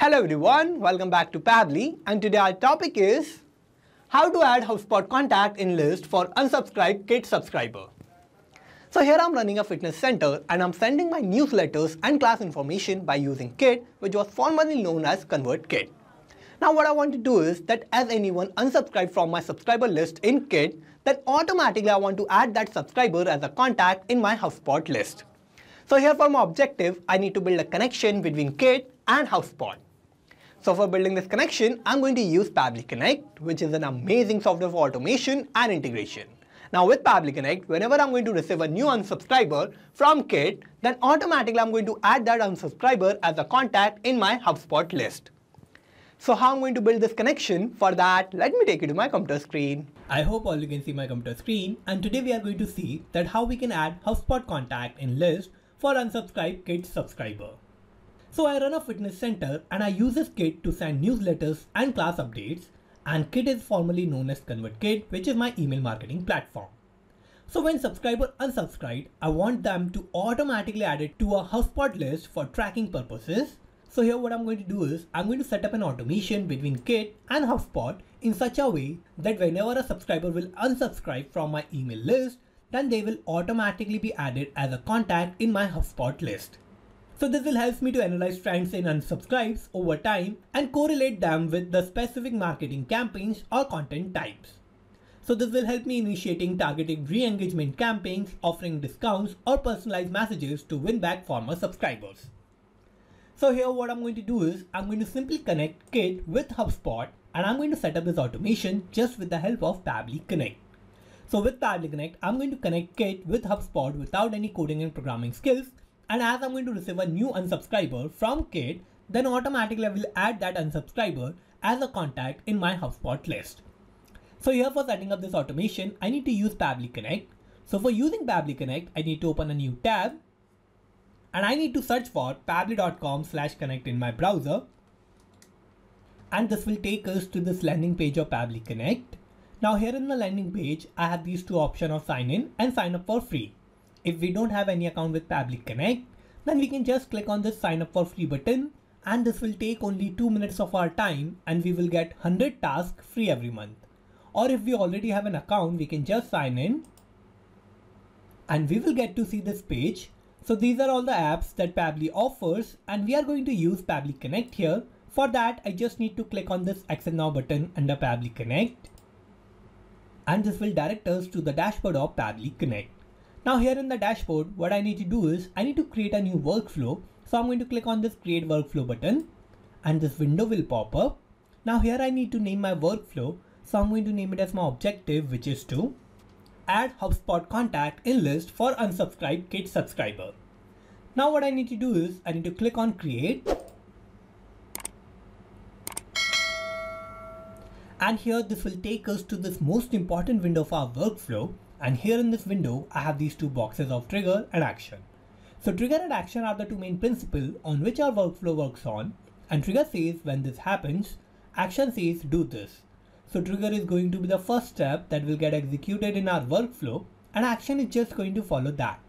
Hello everyone, welcome back to Pabbly, and today our topic is how to add HubSpot contact in list for unsubscribed Kit subscriber. So here I'm running a fitness center and I'm sending my newsletters and class information by using Kit, which was formerly known as ConvertKit. Now what I want to do is that as anyone unsubscribed from my subscriber list in Kit, then automatically I want to add that subscriber as a contact in my HubSpot list. So here for my objective, I need to build a connection between Kit and HubSpot. So for building this connection, I'm going to use Pabbly Connect, which is an amazing software for automation and integration. Now with Pabbly Connect, whenever I'm going to receive a new unsubscriber from Kit, then automatically I'm going to add that unsubscriber as a contact in my HubSpot list. So how I'm going to build this connection? For that, let me take you to my computer screen. I hope all you can see my computer screen, and today we are going to see that how we can add HubSpot contact in list for unsubscribed Kit subscriber. So I run a fitness center and I use this Kit to send newsletters and class updates, and Kit is formerly known as ConvertKit, which is my email marketing platform. So when subscriber unsubscribe, I want them to automatically add it to a HubSpot list for tracking purposes. So here what I'm going to do is I'm going to set up an automation between Kit and HubSpot in such a way that whenever a subscriber will unsubscribe from my email list, then they will automatically be added as a contact in my HubSpot list. So this will help me to analyze trends in unsubscribes over time and correlate them with the specific marketing campaigns or content types. So this will help me initiating targeted re-engagement campaigns, offering discounts or personalized messages to win back former subscribers. So here what I'm going to do is I'm going to simply connect Kit with HubSpot, and I'm going to set up this automation just with the help of Pabbly Connect. So with Pabbly Connect, I'm going to connect Kit with HubSpot without any coding and programming skills. And as I'm going to receive a new unsubscriber from Kit, then automatically I will add that unsubscriber as a contact in my HubSpot list. So here for setting up this automation, I need to use Pabbly Connect. So for using Pabbly Connect, I need to open a new tab. And I need to search for pabbly.com/connect in my browser. And this will take us to this landing page of Pabbly Connect. Now here in the landing page, I have these two options of sign in and sign up for free. If we don't have any account with Pabbly Connect, then we can just click on this sign up for free button, and this will take only 2 minutes of our time and we will get 100 tasks free every month. Or if we already have an account, we can just sign in and we will get to see this page. So these are all the apps that Pabbly offers, and we are going to use Pabbly Connect here. For that, I just need to click on this Access Now button under Pabbly Connect, and this will direct us to the dashboard of Pabbly Connect. Now here in the dashboard, what I need to do is I need to create a new workflow. So I'm going to click on this Create Workflow button, and this window will pop up. Now here I need to name my workflow. So I'm going to name it as my objective, which is to add HubSpot contact in list for unsubscribed Kit subscriber. Now what I need to do is I need to click on Create. And here this will take us to this most important window of our workflow. And here in this window, I have these two boxes of trigger and action. So trigger and action are the two main principles on which our workflow works on. And trigger says when this happens, action says do this. So trigger is going to be the first step that will get executed in our workflow, and action is just going to follow that.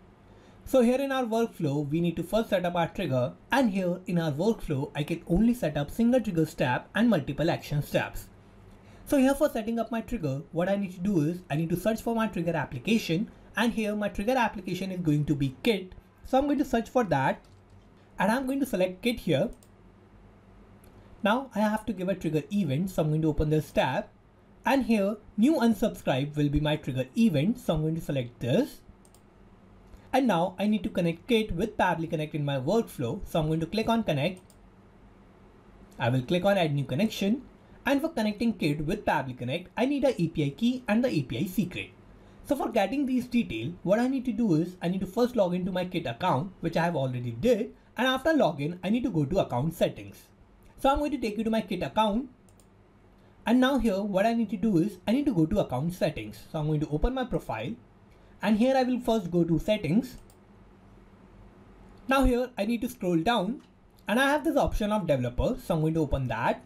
So here in our workflow, we need to first set up our trigger, and here in our workflow, I can only set up single trigger step and multiple action steps. So here for setting up my trigger, what I need to do is I need to search for my trigger application, and here my trigger application is going to be Kit. So I'm going to search for that, and I'm going to select Kit here. Now I have to give a trigger event, so I'm going to open this tab, and here new unsubscribe will be my trigger event, so I'm going to select this. And now I need to connect Kit with Pabbly Connect in my workflow, so I'm going to click on Connect. I will click on Add New Connection. And for connecting Kit with Pabbly Connect, I need an API key and the API secret. So for getting these details, what I need to do is I need to first log into my Kit account, which I have already did. And after login, I need to go to account settings. So I'm going to take you to my Kit account. And now here, what I need to do is I need to go to account settings. So I'm going to open my profile, and here I will first go to settings. Now here I need to scroll down, and I have this option of developer. So I'm going to open that.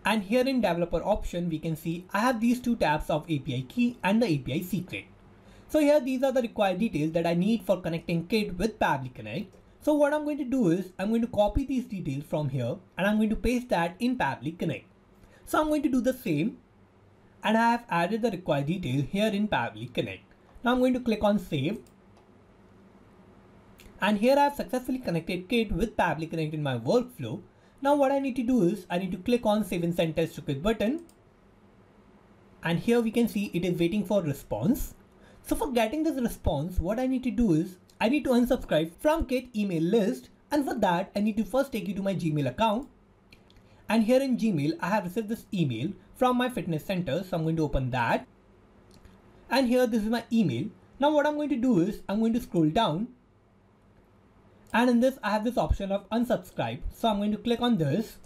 And here in developer option, we can see I have these two tabs of API key and the API secret. So here these are the required details that I need for connecting Kit with Pabbly Connect. So what I'm going to do is I'm going to copy these details from here and I'm going to paste that in Pabbly Connect. So I'm going to do the same and I have added the required detail here in Pabbly Connect. Now I'm going to click on save. And here I have successfully connected Kit with Pabbly Connect in my workflow. Now what I need to do is I need to click on save and send test to Kit button. And here we can see it is waiting for response. So for getting this response, what I need to do is I need to unsubscribe from Kit email list. And for that, I need to first take you to my Gmail account. And here in Gmail, I have received this email from my fitness center. So I'm going to open that. And here this is my email. Now what I'm going to do is I'm going to scroll down. And in this, I have this option of unsubscribe. So I'm going to click on this.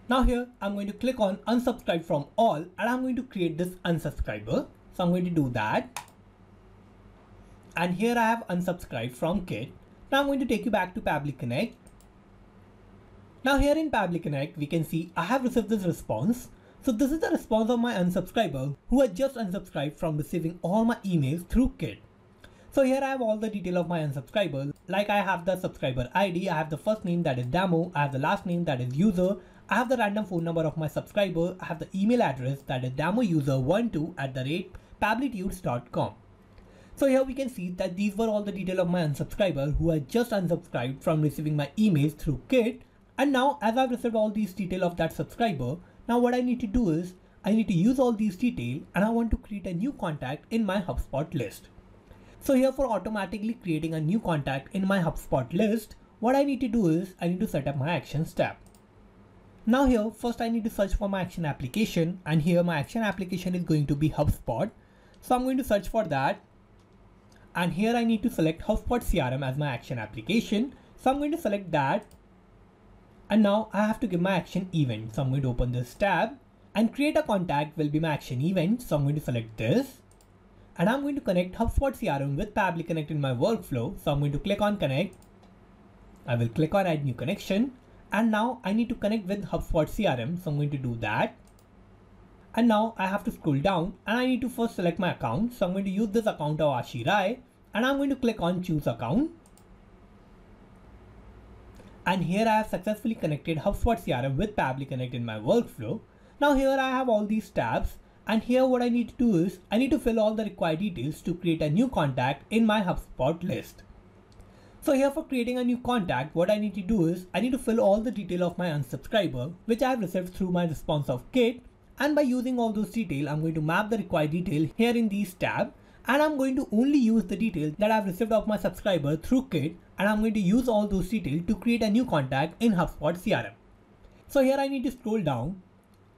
Now here, I'm going to click on unsubscribe from all and I'm going to create this unsubscriber. So I'm going to do that. And here I have unsubscribed from Kit. Now I'm going to take you back to Pabbly Connect. Now here in Pabbly Connect, we can see I have received this response. So this is the response of my unsubscriber who had just unsubscribed from receiving all my emails through Kit. So here I have all the detail of my unsubscriber. Like I have the subscriber ID, I have the first name that is demo, I have the last name that is user, I have the random phone number of my subscriber, I have the email address that is demouser12@pabblytudes.com. So here we can see that these were all the detail of my unsubscriber who had just unsubscribed from receiving my emails through Kit. And now as I've received all these detail of that subscriber, now what I need to do is I need to use all these detail and I want to create a new contact in my HubSpot list. So here for automatically creating a new contact in my HubSpot list, what I need to do is I need to set up my actions tab. Now here first I need to search for my action application and here my action application is going to be HubSpot. So I'm going to search for that. And here I need to select HubSpot CRM as my action application. So I'm going to select that. And now I have to give my action event. So I'm going to open this tab and create a contact will be my action event. So I'm going to select this and I'm going to connect HubSpot CRM with Pabbly Connect in my workflow. So I'm going to click on connect. I will click on add new connection and now I need to connect with HubSpot CRM. So I'm going to do that. And now I have to scroll down and I need to first select my account. So I'm going to use this account of Ashi Rai and I'm going to click on choose account. And here I have successfully connected HubSpot CRM with Pabbly Connect in my workflow. Now here I have all these tabs and here what I need to do is I need to fill all the required details to create a new contact in my HubSpot list. So here for creating a new contact, what I need to do is I need to fill all the detail of my unsubscriber, which I have received through my response of Kit. And by using all those details, I'm going to map the required detail here in these tabs. And I'm going to only use the details that I've received of my subscriber through Kit. And I'm going to use all those details to create a new contact in HubSpot CRM. So here I need to scroll down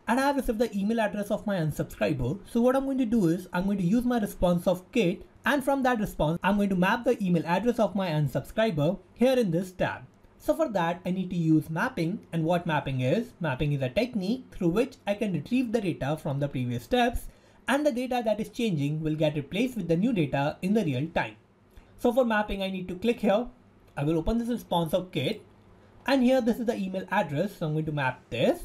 and I have received the email address of my unsubscriber. So what I'm going to do is I'm going to use my response of Kit. And from that response, I'm going to map the email address of my unsubscriber here in this tab. So for that, I need to use mapping. And what mapping is a technique through which I can retrieve the data from the previous steps and the data that is changing will get replaced with the new data in the real time. So for mapping, I need to click here. I will open this response of Kit and here this is the email address. So I'm going to map this.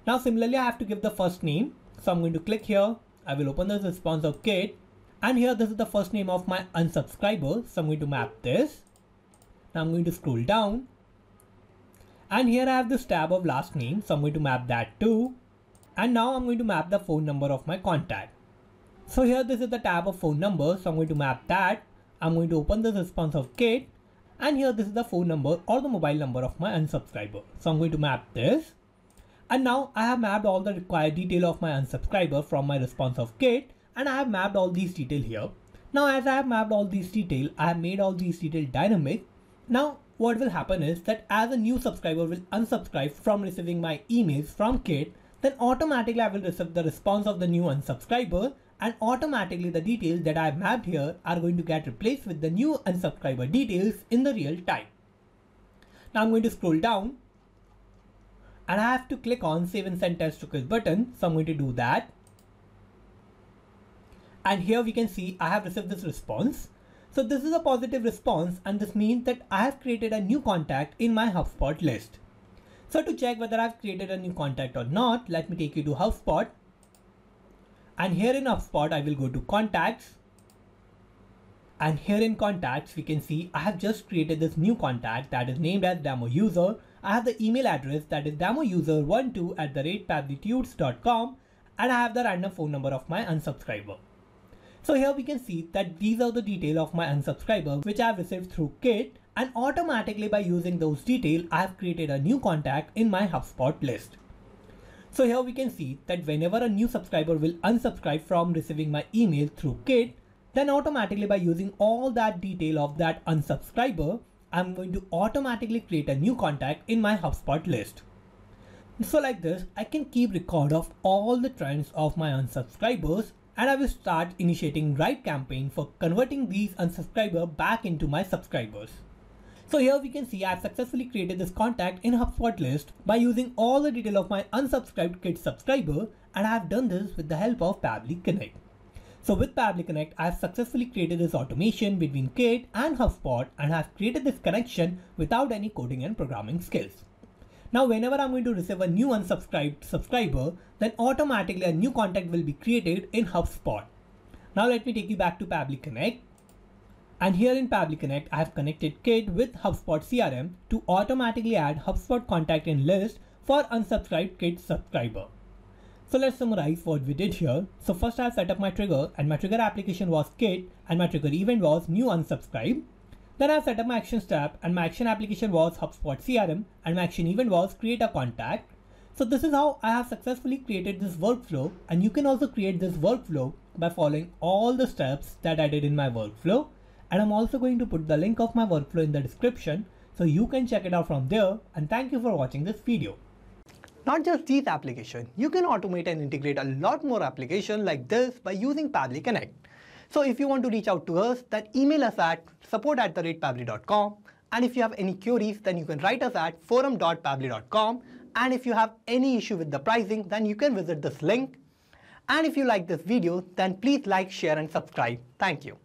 Now similarly, I have to give the first name. So I'm going to click here. I will open this response of Kit and here this is the first name of my unsubscriber. So I'm going to map this. Now I'm going to scroll down and here I have this tab of last name. So I'm going to map that too. And now I'm going to map the phone number of my contact. So here this is the tab of phone number. So I'm going to map that. I'm going to open this response of Kit and here this is the phone number or the mobile number of my unsubscriber. So I'm going to map this. And now I have mapped all the required detail of my unsubscriber from my response of Kit and I have mapped all these detail here. Now as I have mapped all these detail, I have made all these detail dynamic. Now what will happen is that as a new subscriber will unsubscribe from receiving my emails from Kit, then automatically I will receive the response of the new unsubscriber and automatically the details that I have mapped here are going to get replaced with the new unsubscriber details in the real time. Now I'm going to scroll down and I have to click on save and send test to Kit button. So I'm going to do that. And here we can see I have received this response. So this is a positive response and this means that I have created a new contact in my HubSpot list. So to check whether I've created a new contact or not, let me take you to HubSpot. And here in HubSpot, I will go to contacts. And here in contacts, we can see I have just created this new contact that is named as demo user. I have the email address that is demouser12@pabblytudes.com, and I have the random phone number of my unsubscriber. So here we can see that these are the details of my unsubscriber which I have received through Kit, and automatically by using those details, I have created a new contact in my HubSpot list. So here we can see that whenever a new subscriber will unsubscribe from receiving my email through Kit, then automatically by using all that detail of that unsubscriber, I'm going to automatically create a new contact in my HubSpot list. So like this, I can keep record of all the trends of my unsubscribers, and I will start initiating right campaign for converting these unsubscribers back into my subscribers. So here we can see I have successfully created this contact in HubSpot list by using all the detail of my unsubscribed Kit subscriber, and I have done this with the help of Pabbly Connect. So with Pabbly Connect, I have successfully created this automation between Kit and HubSpot, and I have created this connection without any coding and programming skills. Now whenever I'm going to receive a new unsubscribed subscriber, then automatically a new contact will be created in HubSpot. Now let me take you back to Pabbly Connect. And here in Pabbly Connect, I have connected Kit with HubSpot CRM to automatically add HubSpot contact in list for unsubscribed Kit subscriber. So let's summarize what we did here. So first I have set up my trigger, and my trigger application was Kit, and my trigger event was new unsubscribe. Then I have set up my action step, and my action application was HubSpot CRM, and my action event was create a contact. So this is how I have successfully created this workflow, and you can also create this workflow by following all the steps that I did in my workflow. And I'm also going to put the link of my workflow in the description so you can check it out from there, and thank you for watching this video. Not just these applications, you can automate and integrate a lot more applications like this by using Pabbly Connect. So if you want to reach out to us, then email us at support@pabbly.com. And if you have any queries, then you can write us at forum.pabbly.com. And if you have any issue with the pricing, then you can visit this link. And if you like this video, then please like, share and subscribe. Thank you.